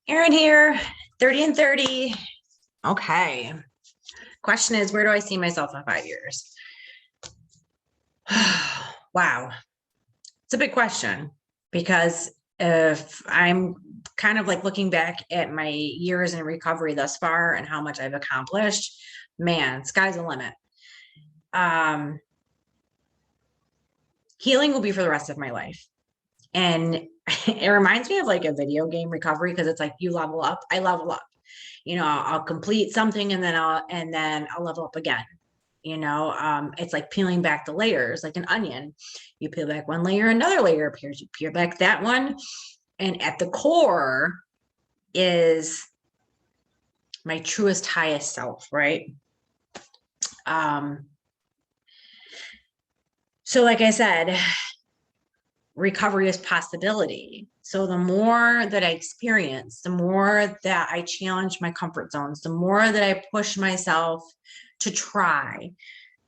Erin here, 30 and 30. Okay. Question is, where do I see myself in 5 years? Wow. It's a big question because if I'm kind of like looking back at my years in recovery thus far and how much I've accomplished, man, sky's the limit. Um, Healing will be for the rest of my life. And it reminds me of like a video game recovery because it's like you level up, I level up. I'll complete something and then I'll level up again. It's like peeling back the layers like an onion. You peel back one layer, another layer appears, you peel back that one. And at the core is my truest, highest self, right? So like I said, recovery is possibility. So the more that I experience, the more that I challenge my comfort zones, the more that I push myself to try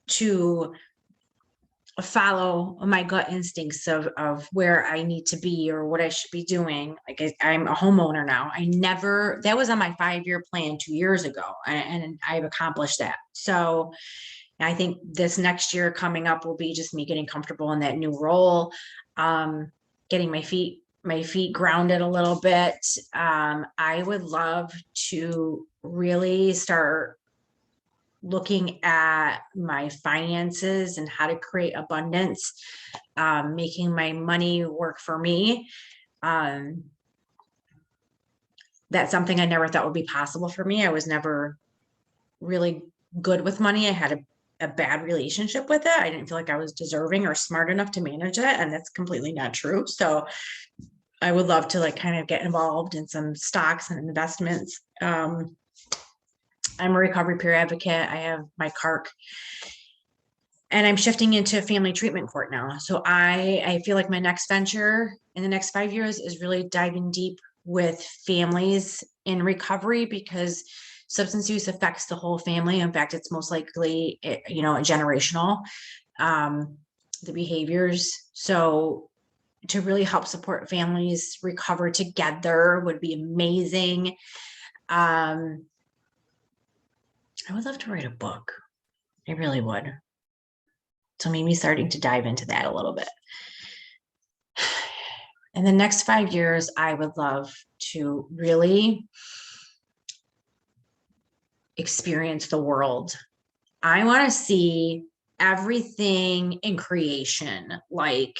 to follow my gut instincts of where I need to be or what I should be doing. Like I'm a homeowner now. That was on my 5-year plan 2 years ago, and I've accomplished that. So I think this next year coming up will be just me getting comfortable in that new role, getting my feet grounded a little bit. I would love to really start looking at my finances and how to create abundance, making my money work for me. That's something I never thought would be possible for me. I was never really good with money. I had a bad relationship with it. I didn't feel like I was deserving or smart enough to manage it. And that's completely not true. So I would love to like kind of get involved in some stocks and investments. I'm a recovery peer advocate. I have my CARC and I'm shifting into family treatment court now. So I feel like my next venture in the next 5 years is really diving deep with families in recovery because substance use affects the whole family. In fact, it's most likely, generational, the behaviors. So to really help support families recover together would be amazing. I would love to write a book. I really would. So maybe starting to dive into that a little bit. In the next 5 years, I would love to really experience the world. I want to see everything in creation. Like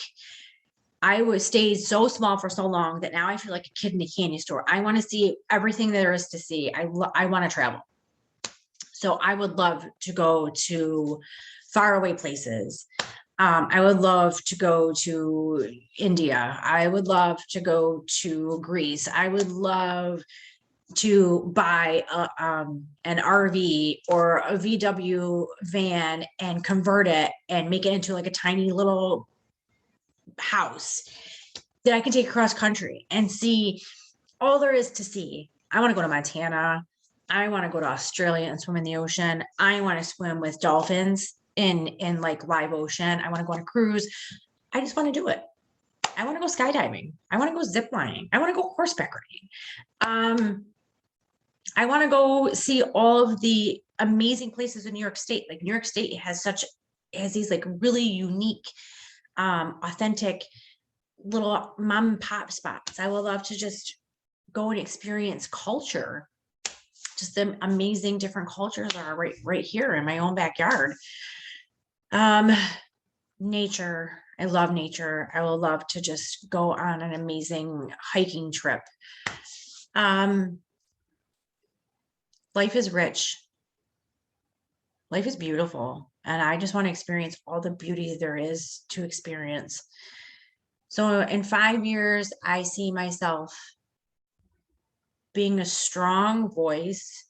I was stayed so small for so long that now I feel like a kid in a candy store. I want to see everything there is to see. I want to travel. So I would love to go to faraway places. I would love to go to India. I would love to go to Greece. I would love to buy an RV or a VW van and convert it and make it into like a tiny little house that I can take across country and see all there is to see. I want to go to Montana. I want to go to Australia and swim in the ocean. I want to swim with dolphins in like live ocean. I want to go on a cruise. I just want to do it. I want to go skydiving. I want to go zip lining. I want to go horseback riding. I want to go see all of the amazing places in New York State. Like New York State has these like really unique, authentic little mom and pop spots. I would love to just go and experience culture. Just the amazing different cultures are right here in my own backyard. Nature. I love nature. I would love to just go on an amazing hiking trip. Life is rich. Life is beautiful. And I just want to experience all the beauty there is to experience. So in 5 years, I see myself being a strong voice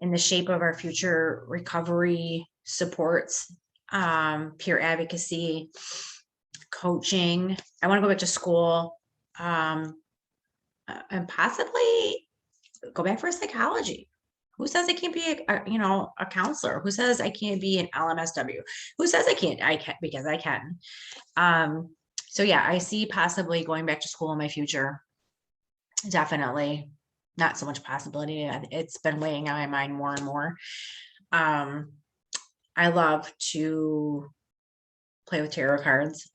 in the shape of our future recovery supports, peer advocacy, coaching. I want to go back to school, and possibly go back for psychology. Who says I can't be a counselor? Who says I can't be an LMSW? Who says I can't? I can because I can. So yeah, I see possibly going back to school in my future. Definitely not so much possibility. It's been weighing on my mind more and more. Um, I love to play with tarot cards.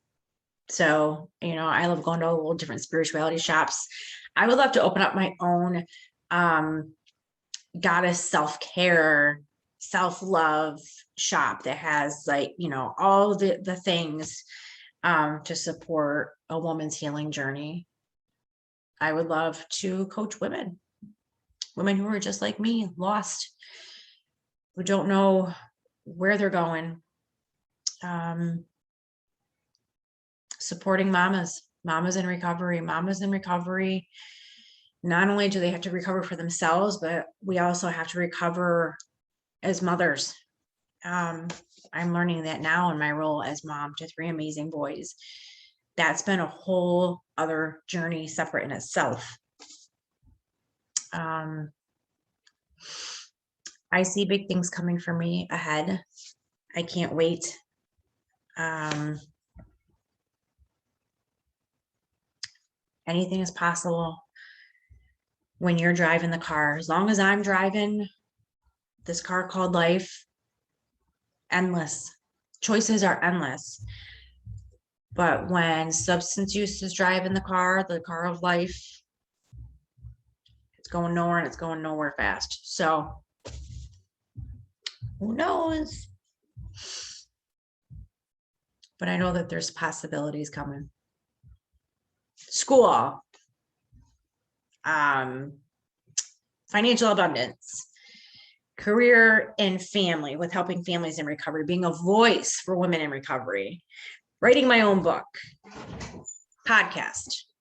So, I love going to a little different spirituality shops. I would love to open up my own goddess self-care, self-love shop that has like, all the things to support a woman's healing journey. I would love to coach women who are just like me, lost, who don't know where they're going. Supporting mamas in recovery. Not only do they have to recover for themselves, but we also have to recover as mothers. I'm learning that now in my role as mom to 3 amazing boys. That's been a whole other journey separate in itself. I see big things coming for me ahead. I can't wait. Anything is possible when you're driving the car. As long as I'm driving this car called life, endless. Choices are endless. But when substance use is driving the car of life, it's going nowhere, and it's going nowhere fast. So who knows? But I know that there's possibilities coming. School, financial abundance, career and family, with helping families in recovery, being a voice for women in recovery, writing my own book, podcast,